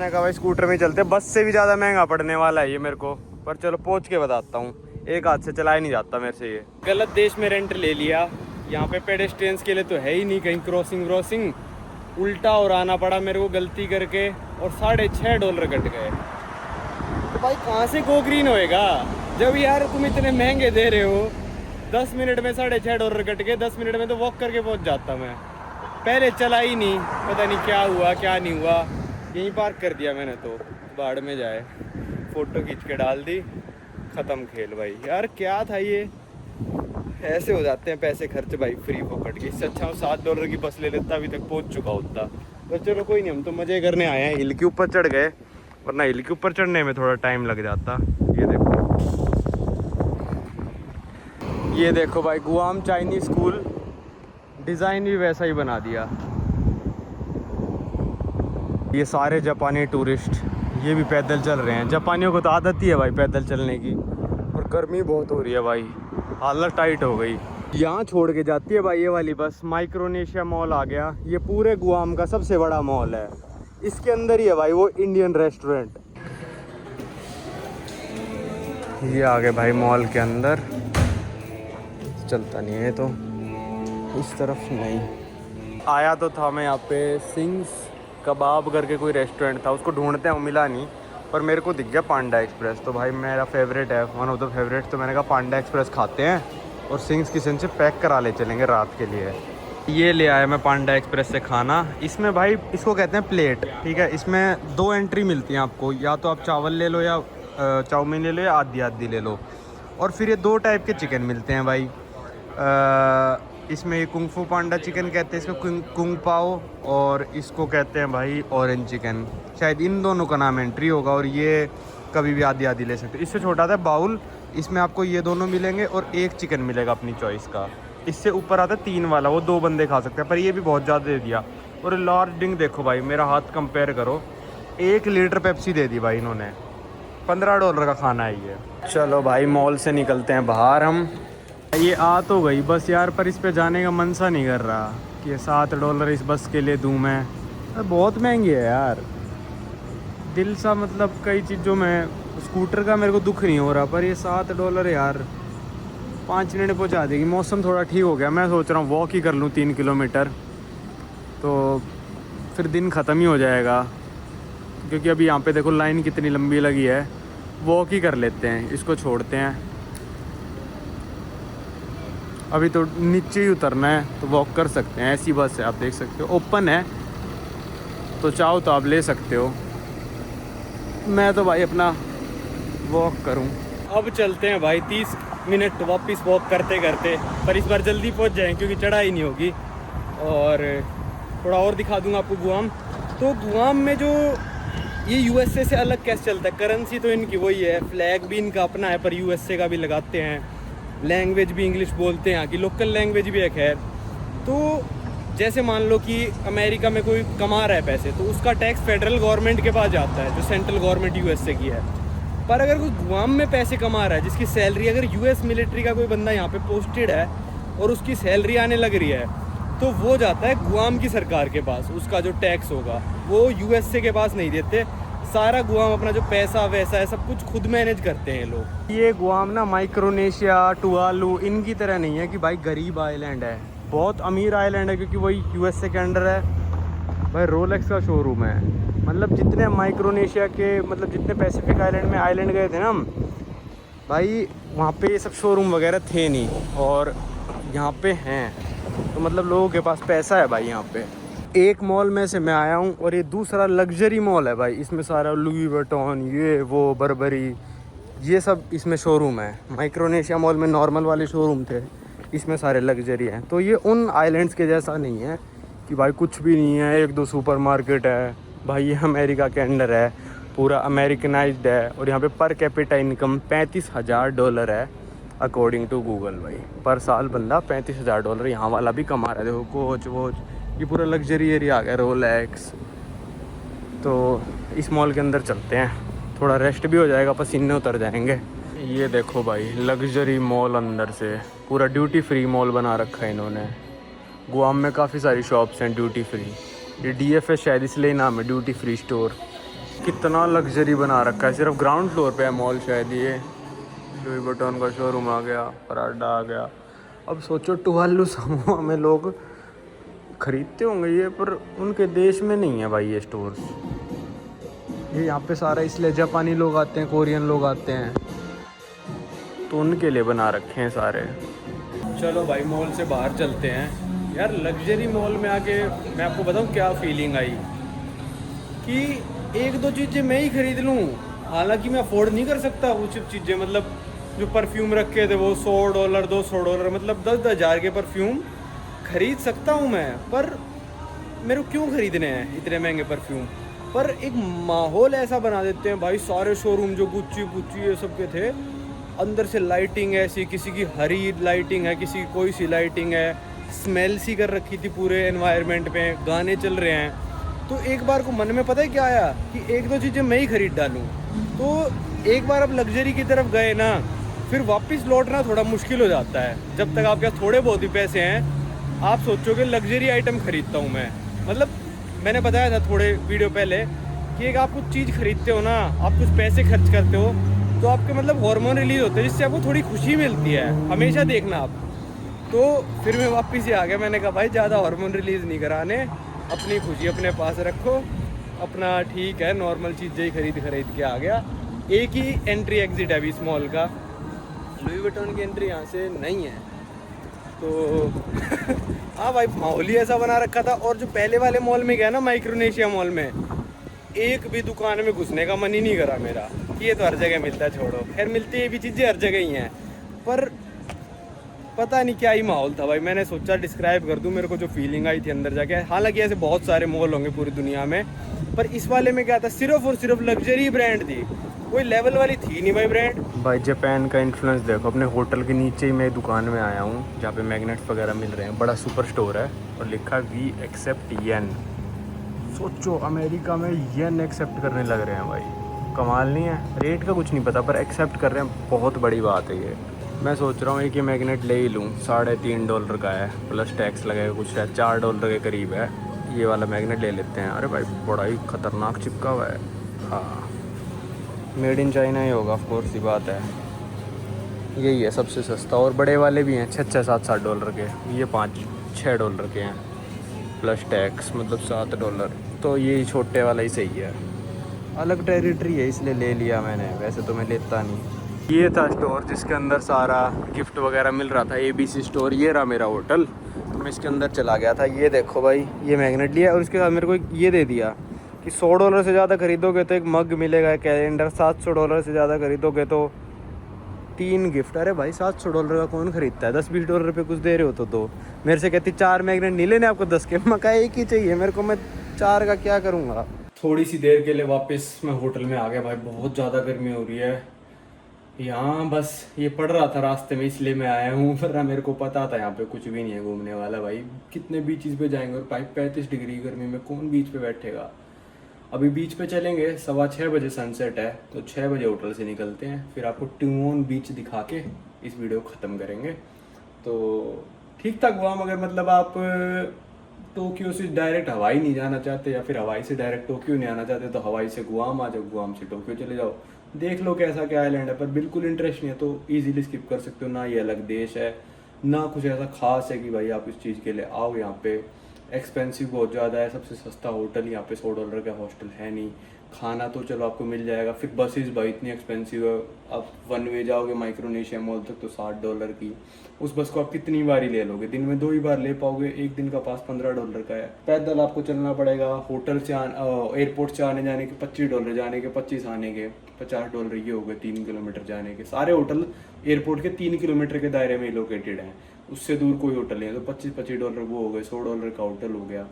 कहा भाई स्कूटर में चलते, बस से भी ज़्यादा महंगा पड़ने वाला है ये मेरे को, पर चलो पहुँच के बताता हूँ, एक हाथ से चलाया नहीं जाता मेरे से। ये गलत देश में रेंट ले लिया, यहाँ पे पेडेस्ट्रियंस के लिए तो है ही नहीं कहीं क्रॉसिंग, उल्टा और आना पड़ा मेरे को गलती करके और $6.5 कट गए। तो भाई कहाँ से गो ग्रीन होएगा जब यार तुम इतने महंगे दे रहे हो। 10 मिनट में $6.5 कट गए, 10 मिनट में तो वॉक करके पहुँच जाता मैं। पहले चला ही नहीं, पता नहीं क्या हुआ क्या नहीं हुआ, यहीं पार्क कर दिया मैंने, तो बाढ़ में जाए, फ़ोटो खींच के डाल दी, ख़त्म खेल भाई। यार क्या था ये, ऐसे हो जाते हैं पैसे खर्च भाई फ्री पॉकेट के। इससे अच्छा $7 की बस ले लेता, अभी तक पहुंच चुका होता। पर चलो कोई नहीं, हम तो मज़े करने आए हैं। हिल के ऊपर चढ़ गए, वरना हिल के ऊपर चढ़ने में थोड़ा टाइम लग जाता। ये देखो भाई गुआम चाइनीज़ स्कूल, डिज़ाइन भी वैसा ही बना दिया। ये सारे जापानी टूरिस्ट ये भी पैदल चल रहे हैं। जापानियों को तो आदत ही है भाई पैदल चलने की, और गर्मी बहुत हो रही है भाई, हालत टाइट हो गई। यहाँ छोड़ के जाती है भाई ये वाली बस। माइक्रोनेशिया मॉल आ गया, ये पूरे गुआम का सबसे बड़ा मॉल है। इसके अंदर ही है भाई वो इंडियन रेस्टोरेंट। ये आ गए भाई मॉल के अंदर, चलता नहीं है तो इस तरफ नहीं आया तो था मैं। यहाँ पे सिंग्स कबाब करके कोई रेस्टोरेंट था, उसको ढूंढते हैं, मिला नहीं, पर मेरे को दिख गया पांडा एक्सप्रेस। तो भाई मेरा फेवरेट है, वन ऑफ द फेवरेट, तो मैंने कहा पांडा एक्सप्रेस खाते हैं और सिंग्स किचन से पैक करा ले चलेंगे रात के लिए। ये ले आया मैं पांडा एक्सप्रेस से खाना। इसमें भाई इसको कहते हैं प्लेट, ठीक है। इसमें 2 एंट्री मिलती हैं आपको, या तो आप चावल ले लो या चाउमीन ले लो या आधी ले लो। और फिर ये 2 टाइप के चिकन मिलते हैं भाई। इसमें ये कुंग फू पांडा चिकन कहते हैं इसको, कुंग पाओ, और इसको कहते हैं भाई ऑरेंज चिकन। शायद इन दोनों का नाम एंट्री होगा, और ये कभी भी आधी ले सकते हो। इससे छोटा था बाउल, इसमें आपको ये दोनों मिलेंगे और 1 चिकन मिलेगा अपनी चॉइस का। इससे ऊपर आता है 3 वाला, वो 2 बंदे खा सकते हैं, पर ये भी बहुत ज़्यादा दे दिया। और लार्ज ड्रिंक देखो भाई, मेरा हाथ कंपेयर करो, 1 लीटर पेप्सी दे दी भाई इन्होंने। $15 का खाना है ये। चलो भाई मॉल से निकलते हैं बाहर हम। ये आ तो गई बस यार, पर इस पे जाने का मन सा नहीं कर रहा कि $7 इस बस के लिए दूँ मैं। बहुत महंगी है यार, दिल सा मतलब कई चीज़ों में। स्कूटर का मेरे को दुख नहीं हो रहा, पर ये $7 यार 5 मिनट पहुँचा देगी। मौसम थोड़ा ठीक हो गया, मैं सोच रहा हूँ वॉक ही कर लूँ 3 किलोमीटर, तो फिर दिन ख़त्म ही हो जाएगा। क्योंकि अभी यहाँ पे देखो लाइन कितनी लंबी लगी है। वॉक ही कर लेते हैं, इसको छोड़ते हैं। अभी तो नीचे ही उतरना है, तो वॉक कर सकते हैं। ऐसी बस है, आप देख सकते हो, ओपन है, तो चाहो तो आप ले सकते हो। मैं तो भाई अपना वॉक करूं। अब चलते हैं भाई 30 मिनट वापस वॉक करते करते, पर इस बार जल्दी पहुंच जाएं क्योंकि चढ़ाई नहीं होगी। और थोड़ा और दिखा दूंगा आपको गुआम। तो गुआम में जो ये यूएसए से अलग कैसे चलता है, करेंसी तो इनकी वही है, फ्लैग भी इनका अपना है, पर यूएसए का भी लगाते हैं। लैंग्वेज भी इंग्लिश बोलते हैं, यहाँ की लोकल लैंग्वेज भी है खैर। तो जैसे मान लो कि अमेरिका में कोई कमा रहा है पैसे, तो उसका टैक्स फेडरल गवर्नमेंट के पास जाता है, जो सेंट्रल गवर्नमेंट यूएसए की है। पर अगर कोई गुआम में पैसे कमा रहा है, जिसकी सैलरी, अगर यूएस मिलिट्री का कोई बंदा यहाँ पे पोस्टेड है और उसकी सैलरी आने लग रही है, तो वो जाता है गुआम की सरकार के पास, उसका जो टैक्स होगा वो यूएसए के पास नहीं देते। सारा गुआम अपना जो पैसा वैसा है सब कुछ खुद मैनेज करते हैं लोग। ये गुआम ना माइक्रोनेशिया, टुवालू इनकी तरह नहीं है कि भाई गरीब आइलैंड है, बहुत अमीर आइलैंड है, क्योंकि वही यूएसए के अंडर है। भाई रोलेक्स का शोरूम है, मतलब जितने माइक्रोनेशिया के, मतलब जितने पैसिफिक आइलैंड में आइलैंड गए थे ना हम भाई, वहाँ पे ये सब शोरूम वगैरह थे नहीं, और यहाँ पे हैं, तो मतलब लोगों के पास पैसा है भाई यहाँ पे। एक मॉल में से मैं आया हूँ और ये दूसरा लग्जरी मॉल है भाई, इसमें सारा लुई वुइटन ये वो बर्बरी ये सब इसमें शोरूम है। माइक्रोनेशिया मॉल में नॉर्मल वाले शोरूम थे, इसमें सारे लग्जरी हैं। तो ये उन आइलैंड्स के जैसा नहीं है कि भाई कुछ भी नहीं है, एक दो सुपरमार्केट है भाई। ये अमेरिका के अंडर है, पूरा अमेरिकनाइज्ड है, और यहाँ पे पर कैपिटा इनकम $35,000 है अकॉर्डिंग टू गूगल। भाई पर साल बंदा $35,000 यहाँ वाला भी कमा रहा है। देखो कोच वोच, ये पूरा लग्जरी एरिया आ गया, रोलेक्स। तो इस मॉल के अंदर चलते हैं, थोड़ा रेस्ट भी हो जाएगा, पसीने उतर जाएंगे। ये देखो भाई लग्जरी मॉल, अंदर से पूरा ड्यूटी फ्री मॉल बना रखा है इन्होंने। गुआम में काफ़ी सारी शॉप्स हैं ड्यूटी फ्री, ये DFS शायद इसलिए नाम है, ड्यूटी फ्री स्टोर। कितना लग्जरी बना रखा है, सिर्फ ग्राउंड फ्लोर पे है मॉल शायद। ये लुई वुइटन का शोरूम आ गया, पराडा आ गया। अब सोचो टुवालू समूह में लोग खरीदते होंगे ये, पर उनके देश में नहीं है भाई ये स्टोर्स। ये यहाँ पे सारा इसलिए जापानी लोग आते हैं, कोरियन लोग आते हैं, तो उनके लिए बना रखे हैं सारे। चलो भाई मॉल से बाहर चलते हैं। यार लग्जरी मॉल में आके मैं आपको बताऊं क्या फीलिंग आई, कि एक दो चीज़ें मैं ही खरीद लूँ। हालांकि मैं अफोर्ड नहीं कर सकता वो सब चीज़ें, मतलब जो परफ्यूम रखे थे वो $100 $200, मतलब 10-10 हज़ार के परफ्यूम खरीद सकता हूँ मैं, पर मेरे को क्यों खरीदने हैं इतने महंगे परफ्यूम। पर एक माहौल ऐसा बना देते हैं भाई, सारे शोरूम जो गुच्ची पुच्ची ये सब के थे, अंदर से लाइटिंग ऐसी, किसी की हरी लाइटिंग है, किसी की कोई सी लाइटिंग है, स्मेल सी कर रखी थी पूरे एनवायरनमेंट पे, गाने चल रहे हैं। तो एक बार को मन में पता है क्या आया कि एक दो चीज़ें मैं ही खरीद डालूँ। तो एक बार अब लग्जरी की तरफ गए ना, फिर वापस लौटना थोड़ा मुश्किल हो जाता है। जब तक आपके पास थोड़े बहुत ही पैसे हैं, आप सोचोगे लग्जरी आइटम खरीदता हूँ मैं। मतलब मैंने बताया था थोड़े वीडियो पहले कि एक आप कुछ चीज़ खरीदते हो ना, आप कुछ पैसे खर्च करते हो, तो आपके मतलब हार्मोन रिलीज होते हैं, जिससे आपको थोड़ी खुशी मिलती है। हमेशा देखना आप। तो फिर मैं वापस ही आ गया, मैंने कहा भाई ज़्यादा हार्मोन रिलीज़ नहीं कराने, अपनी खुशी अपने पास रखो अपना, ठीक है। नॉर्मल चीज़ें ही खरीद के आ गया। एक ही एंट्री एग्जिट है अभी इस मॉल का, लुई वुइटन की एंट्री यहाँ से नहीं है। तो हाँ भाई माहौल ही ऐसा बना रखा था। और जो पहले वाले मॉल में गया ना, माइक्रोनेशिया मॉल में, एक भी दुकान में घुसने का मन ही नहीं करा मेरा, ये तो हर जगह मिलता है। छोड़ो, खैर मिलती है भी चीज़ें हर जगह ही हैं, पर पता नहीं क्या ही माहौल था भाई। मैंने सोचा डिस्क्राइब कर दूं मेरे को जो फीलिंग आई थी अंदर जाके। हालांकि ऐसे बहुत सारे मॉल होंगे पूरी दुनिया में, पर इस वाले में क्या था, सिर्फ और सिर्फ लग्जरी ब्रांड थी, कोई लेवल वाली थी नहीं भाई ब्रांड। भाई जापान का इन्फ्लुएंस देखो, अपने होटल के नीचे ही मैं दुकान में आया हूँ जहाँ पे मैग्नेट्स वगैरह मिल रहे हैं। बड़ा सुपर स्टोर है और लिखा वी एक्सेप्ट येन। सोचो अमेरिका में येन एक्सेप्ट करने लग रहे हैं भाई, कमाल नहीं है। रेट का कुछ नहीं पता पर एक्सेप्ट कर रहे हैं, बहुत बड़ी बात है ये। मैं सोच रहा हूँ एक ये मैग्नेट ले ही लूँ, $3.5 का है, प्लस टैक्स लगेगा कुछ शायद $4 के करीब है। ये वाला मैग्नेट ले लेते हैं। अरे भाई बड़ा ही ख़तरनाक चिपका हुआ है। हाँ मेड इन चाइना ही होगा, ऑफ कोर्स, ही बात है। यही है सबसे सस्ता, और बड़े वाले भी हैं $6-7 के, ये $5-6 के हैं प्लस टैक्स, मतलब $7। तो ये छोटे वाला ही सही है, अलग टेरिटरी है इसलिए ले लिया मैंने, वैसे तो मैं लेता नहीं। ये था स्टोर जिसके अंदर सारा गिफ्ट वगैरह मिल रहा था, ABC स्टोर। ये रहा मेरा होटल, तो मैं इसके अंदर चला गया था। ये देखो भाई, ये मैग्नेट लिया और इसके बाद मेरे को ये दे दिया कि $100 से ज़्यादा खरीदोगे तो एक मग मिलेगा, कैलेंडर। $700 से ज़्यादा खरीदोगे तो 3 गिफ्ट। अरे भाई $700 का कौन खरीदता है, $20-20 पे कुछ दे रहे हो तो दो। मेरे से कहती 4 मैग्नेट नहीं लेने आपको 10 के, मैं कहा एक ही चाहिए मेरे को, मैं 4 का क्या करूँगा। थोड़ी सी देर के लिए वापस मैं होटल में आ गया भाई, बहुत ज़्यादा गर्मी हो रही है यहाँ। बस ये पड़ रहा था रास्ते में इसलिए मैं आया हूँ, वरना मेरे को पता था यहाँ पे कुछ भी नहीं है घूमने वाला भाई। कितने बीचेस पे जाएंगे, और 35 डिग्री गर्मी में कौन बीच पे बैठेगा। अभी बीच पे चलेंगे, 6:15 बजे सनसेट है, तो 6 बजे होटल से निकलते हैं, फिर आपको ट्यूमोन बीच दिखा के इस वीडियो ख़त्म करेंगे। तो ठीक ठाक हुआ, मगर मतलब आप टोक्यो से डायरेक्ट हवाई नहीं जाना चाहते या फिर हवाई से डायरेक्ट टोक्यो नहीं आना चाहते तो हवाई से गुआम आ जाओ, गुआम से टोक्यो चले जाओ, देख लो कैसा क्या आइलैंड है। पर बिल्कुल इंटरेस्ट नहीं है तो इजीली स्किप कर सकते हो। ना ये अलग देश है, ना कुछ ऐसा खास है कि भाई आप इस चीज़ के लिए आओ यहाँ पे। एक्सपेंसिव बहुत ज़्यादा है, सबसे सस्ता होटल यहाँ पे $100 का हॉस्टल है नहीं। खाना तो चलो आपको मिल जाएगा, फिर बसेस भाई इतनी एक्सपेंसिव है। आप वन वे जाओगे माइक्रोनेशिया मॉल तक तो $60 की, उस बस को आप कितनी बार ही ले लोगे, दिन में 2 ही बार ले पाओगे, एक दिन का पास $15 का है। पैदल आपको चलना पड़ेगा, होटल से एयरपोर्ट से आने जाने के $25, जाने के 25, आने के $50 ये हो गए 3 किलोमीटर जाने के। सारे होटल एयरपोर्ट के 3 किलोमीटर के दायरे में लोकेटेड हैं, उससे दूर कोई होटल नहीं है। तो $25 वो हो गए, $100 का होटल हो गया।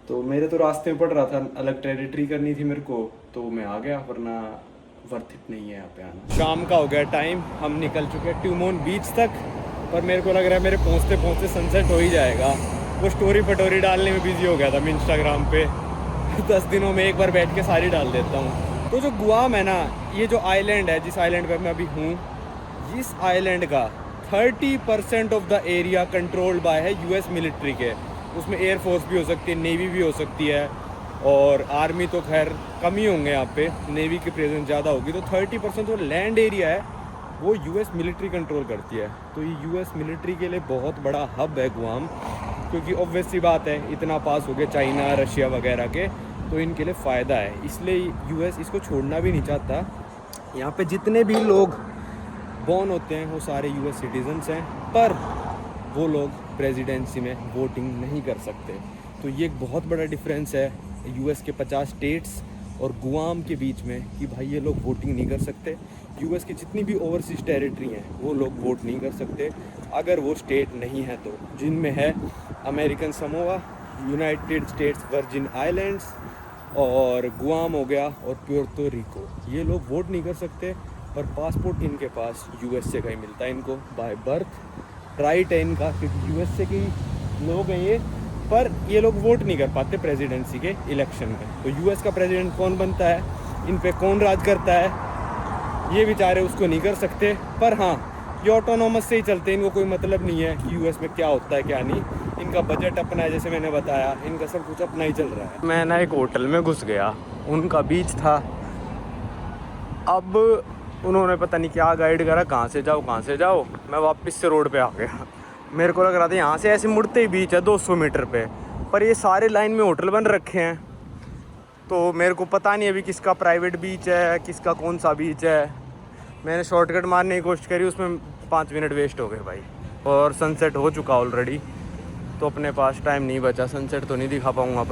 तो मेरे तो रास्ते में पड़ रहा था, अलग टेरिटरी करनी थी मेरे को, तो मैं आ गया, वरना वर्थ इट नहीं है यहाँ पे आना। शाम का हो गया टाइम, हम निकल चुके हैं ट्यूमोन बीच तक, पर मेरे को लग रहा है मेरे पहुँचते पहुँचते सनसेट हो ही जाएगा। वो स्टोरी पटोरी डालने में बिजी हो गया था मैं इंस्टाग्राम पे 10 दिनों में एक बार बैठ के सारी डाल देता हूँ। तो जो गुआम है ना, ये जो आइलैंड है, जिस आइलैंड पर मैं अभी हूँ, इस आइलैंड का 30% of the area controlled by है US मिलिट्री के। उसमें एयरफोर्स भी हो सकती है, नेवी भी हो सकती है, और आर्मी तो खैर कम ही होंगे यहाँ पे, नेवी की प्रेजेंस ज़्यादा होगी। तो 30% जो लैंड एरिया है वो US मिलिट्री कंट्रोल करती है। तो ये US मिलिट्री के लिए बहुत बड़ा हब है गुआम, क्योंकि ऑब्वियस सी बात है, इतना पास हो गया चाइना रशिया वगैरह के, तो इनके लिए फ़ायदा है, इसलिए US इसको छोड़ना भी नहीं चाहता। यहाँ पे जितने भी लोग बॉर्न होते हैं वो सारे US सिटीजन्स हैं, पर वो लोग प्रेसिडेंसी में वोटिंग नहीं कर सकते। तो ये एक बहुत बड़ा डिफरेंस है US के 50 स्टेट्स और गुआम के बीच में, कि भाई ये लोग वोटिंग नहीं कर सकते। US की जितनी भी ओवरसीज टेरिटरी हैं वो लोग वोट नहीं कर सकते अगर वो स्टेट नहीं है तो, जिनमें है American Samoa, United states virgin islands और गुआम हो गया, और प्योर्तो रिको। ये लोग वोट नहीं कर सकते, पर पासपोर्ट इनके पास US से का ही मिलता है इनको, बाय बर्थ राइट है इनका, क्योंकि US से के लोग हैं ये, पर ये लोग वोट नहीं कर पाते प्रेसिडेंसी के इलेक्शन में। तो US का प्रेसिडेंट कौन बनता है, इन पे कौन राज करता है, ये बेचारे उसको नहीं कर सकते। पर हाँ, ये ऑटोनॉमस से ही चलते हैं, इनको कोई मतलब नहीं है कि US में क्या होता है क्या नहीं। इनका बजट अपना है, जैसे मैंने बताया, इनका सब कुछ अपना ही चल रहा है। मैं ना एक होटल में घुस गया, उनका बीच था। अब उन्होंने पता नहीं क्या गाइड करा, कहाँ से जाओ। मैं वापस से रोड पे आ गया। मेरे को लग रहा था यहाँ से ऐसे मुड़ते ही बीच है 200 मीटर पे, पर ये सारे लाइन में होटल बन रखे हैं। तो मेरे को पता नहीं अभी किसका प्राइवेट बीच है, किसका कौन सा बीच है। मैंने शॉर्टकट मारने की कोशिश करी, उसमें 5 मिनट वेस्ट हो गए भाई, और सनसेट हो चुका ऑलरेडी। तो अपने पास टाइम नहीं बचा, सनसेट तो नहीं दिखा पाऊँगा,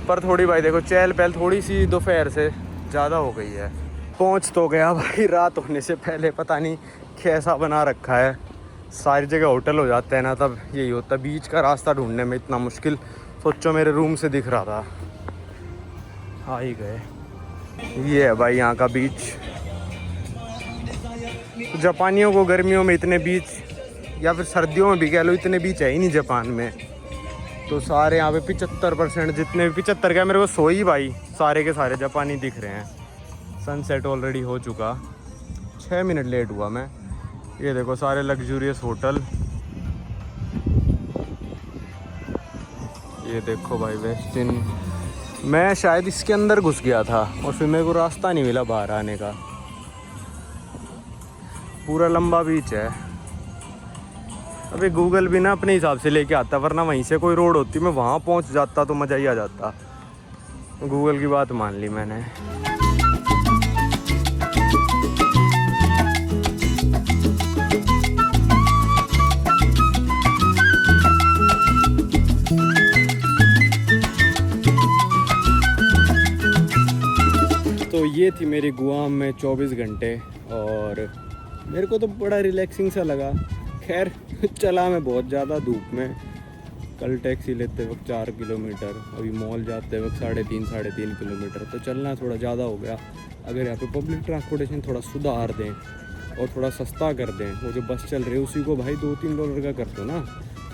पर थोड़ी भाई देखो चहल पहल थोड़ी सी दोपहर से ज़्यादा हो गई है। पहुँच तो गया भाई, रात होने से पहले। पता नहीं कैसा बना रखा है, सारी जगह होटल हो जाते हैं ना, तब यही होता है। बीच का रास्ता ढूंढने में इतना मुश्किल, सोचो मेरे रूम से दिख रहा था। आ ही गए, ये है भाई यहाँ का बीच। जापानियों को गर्मियों में इतने बीच, या फिर सर्दियों में भी कह लो, इतने बीच है ही नहीं जापान में। तो सारे यहाँ पे 75% जितने भी 75 क्या, मेरे को 100 ही भाई सारे के सारे जापानी दिख रहे हैं। सनसेट ऑलरेडी हो चुका, 6 मिनट लेट हुआ मैं। ये देखो सारे लग्जूरियस होटल, ये देखो भाई वेस्टिन। मैं शायद इसके अंदर घुस गया था और फिर मेरे को रास्ता नहीं मिला बाहर आने का। पूरा लंबा बीच है। अबे गूगल भी ना अपने हिसाब से लेके आता, वरना वहीं से कोई रोड होती मैं वहाँ पहुँच जाता तो मज़ा ही आ जाता। गूगल की बात मान ली मैंने। तो ये थी मेरी गुआम में 24 घंटे, और मेरे को तो बड़ा रिलैक्सिंग सा लगा। खैर चला मैं बहुत ज़्यादा धूप में, कल टैक्सी लेते वक्त 4 किलोमीटर, अभी मॉल जाते वक्त 3.5 किलोमीटर, तो चलना थोड़ा ज़्यादा हो गया। अगर यहाँ पे पब्लिक ट्रांसपोर्टेशन थोड़ा सुधार दें और थोड़ा सस्ता कर दें, वो जो बस चल रही है उसी को भाई $2-3 का कर दो ना,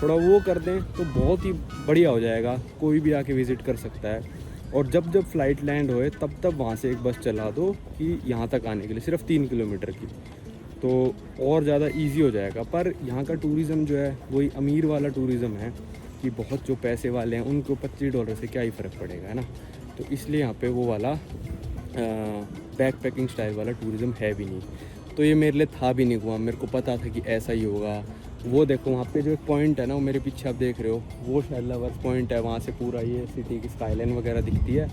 थोड़ा वो कर दें तो बहुत ही बढ़िया हो जाएगा। कोई भी आके विज़िट कर सकता है, और जब फ़्लाइट लैंड होए तब वहाँ से एक बस चला दो कि यहाँ तक आने के लिए, सिर्फ 3 किलोमीटर की। तो और ज़्यादा इजी हो जाएगा। पर यहाँ का टूरिज़्म जो है वही अमीर वाला टूरिज़्म है कि बहुत जो पैसे वाले हैं उनको $25 से क्या ही फ़र्क पड़ेगा, है ना। तो इसलिए यहाँ पे वो वाला बैक पैकिंग स्टाइल वाला टूरिज़्म है भी नहीं। तो ये मेरे लिए था भी नहीं गुआम, मेरे को पता था कि ऐसा ही होगा। वो देखो वहाँ पे जो एक पॉइंट है ना, वो मेरे पीछे आप देख रहे हो, वो शायद लवर्स पॉइंट है, वहाँ से पूरा ये सिटी की स्काईलाइन वगैरह दिखती है।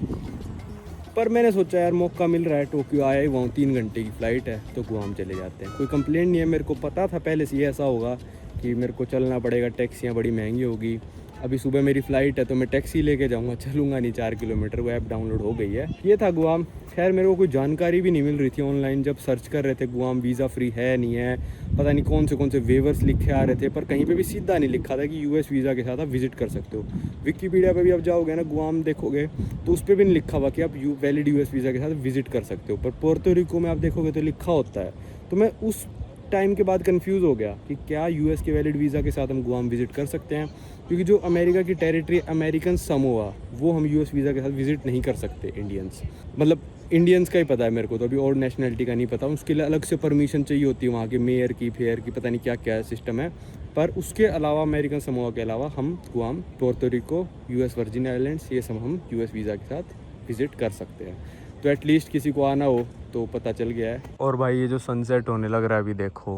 पर मैंने सोचा यार मौका मिल रहा है, टोक्यो आया ही वहाँ 3 घंटे की फ़्लाइट है तो गुआम चले जाते हैं। कोई कंप्लेंट नहीं है, मेरे को पता था पहले से ये ऐसा होगा कि मेरे को चलना पड़ेगा, टैक्सियाँ बड़ी महंगी होगी। अभी सुबह मेरी फ़्लाइट है तो मैं टैक्सी लेके जाऊँगा, चलूँगा नहीं 4 किलोमीटर। वो ऐप डाउनलोड हो गई है। ये था गुआम। खैर मेरे को कोई जानकारी भी नहीं मिल रही थी ऑनलाइन, जब सर्च कर रहे थे गुआम वीज़ा फ्री है नहीं है, पता नहीं कौन से वेवर्स लिखे आ रहे थे, पर कहीं पे भी सीधा नहीं लिखा था कि यूएस वीज़ा के साथ आप विज़िट कर सकते हो। विकीपीडिया पे भी आप जाओगे ना गुआम देखोगे तो उस पर भी नहीं लिखा हुआ कि आप वैलिड यूएस वीज़ा के साथ विज़िट कर सकते हो, पर पोर्टो रिको में आप देखोगे तो लिखा होता है। तो मैं उस टाइम के बाद कंफ्यूज हो गया कि क्या यूएस के वैलिड वीज़ा के साथ हम गुआम विज़िट कर सकते हैं, क्योंकि जो अमेरिका की टेरिटरी अमेरिकन समोआ वो हम यूएस वीज़ा के साथ विज़िट नहीं कर सकते इंडियंस। मतलब इंडियंस का ही पता है मेरे को, तो अभी और नेशनलिटी का नहीं पता। उसके लिए अलग से परमिशन चाहिए होती है वहाँ के मेयर की, फेयर की, पता नहीं क्या क्या सिस्टम है। पर उसके अलावा अमेरिकन समोआ के अलावा हम Guam, Puerto Rico, US virgin islands, ये सब हम यूएस वीज़ा के साथ विज़िट कर सकते हैं। तो एटलीस्ट किसी को आना हो तो पता चल गया है। और भाई ये जो सनसेट होने लग रहा है अभी देखो,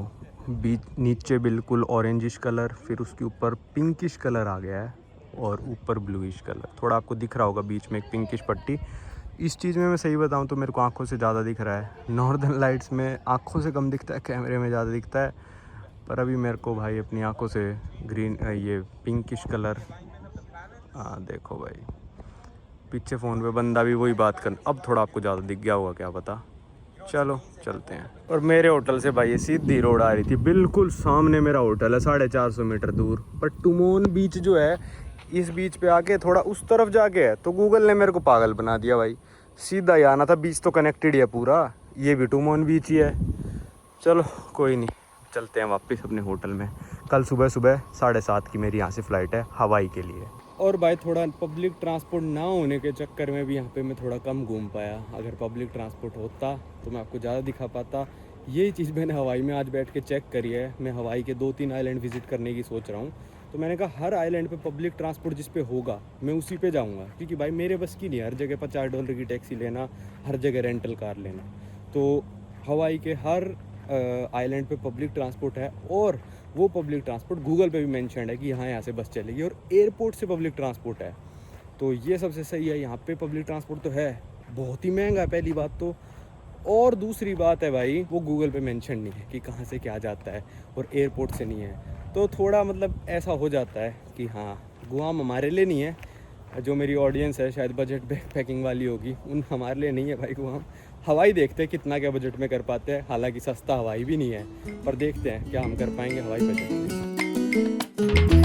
बीच नीचे बिल्कुल ऑरेंजिश कलर, फिर उसके ऊपर पिंकिश कलर आ गया है और ऊपर ब्लूइश कलर। थोड़ा आपको दिख रहा होगा बीच में एक पिंकिश पट्टी। इस चीज़ में मैं सही बताऊं तो मेरे को आंखों से ज़्यादा दिख रहा है। नॉर्दर्न लाइट्स में आंखों से कम दिखता है, कैमरे में ज़्यादा दिखता है। पर अभी मेरे को भाई अपनी आंखों से ग्रीन ये पिंकिश कलर, हाँ देखो भाई पीछे फ़ोन पे बंदा भी वही बात कर, अब थोड़ा आपको ज़्यादा दिख गया होगा क्या पता। चलो चलते हैं। और मेरे होटल से भाई ये सीधी रोड आ रही थी, बिल्कुल सामने मेरा होटल है 450 मीटर दूर। पर टुमोन बीच जो है, इस बीच पे आके थोड़ा उस तरफ जाके है, तो गूगल ने मेरे को पागल बना दिया भाई। सीधा ही आना था, बीच तो कनेक्टेड ही है पूरा, ये भी टुमोन बीच ही है। चलो कोई नहीं, चलते हैं वापस अपने होटल में। कल सुबह 7:30 की मेरी यहाँ से फ़्लाइट है हवाई के लिए। और भाई थोड़ा पब्लिक ट्रांसपोर्ट ना होने के चक्कर में भी यहाँ पे मैं थोड़ा कम घूम पाया। अगर पब्लिक ट्रांसपोर्ट होता तो मैं आपको ज़्यादा दिखा पाता। यही चीज़ मैंने हवाई में आज बैठ के चेक करी है। मैं हवाई के 2-3 आइलैंड विज़िट करने की सोच रहा हूँ, तो मैंने कहा हर आइलैंड पे पब्लिक ट्रांसपोर्ट जिस पे होगा मैं उसी पे जाऊँगा, क्योंकि भाई मेरे बस की नहीं हर जगह $50 की टैक्सी लेना, हर जगह रेंटल कार लेना। तो हवाई के हर आइलैंड पे पब्लिक ट्रांसपोर्ट है, और वो पब्लिक ट्रांसपोर्ट गूगल पे भी मेंशन है कि यहाँ से बस चलेगी, और एयरपोर्ट से पब्लिक ट्रांसपोर्ट है। तो ये सबसे सही है। यहाँ पे पब्लिक ट्रांसपोर्ट तो है, बहुत ही महंगा है पहली बात तो, और दूसरी बात है भाई वो गूगल पे मेंशन नहीं है कि कहाँ से क्या जाता है, और एयरपोर्ट से नहीं है। तो थोड़ा मतलब ऐसा हो जाता है कि हाँ गुआम हमारे लिए नहीं है। जो मेरी ऑडियंस है शायद बजट पैकिंग वाली होगी, उन हमारे लिए नहीं है भाई गुआम। हवाई देखते हैं कितना क्या बजट में कर पाते हैं, हालांकि सस्ता हवाई भी नहीं है, पर देखते हैं क्या हम कर पाएंगे हवाई बजट में।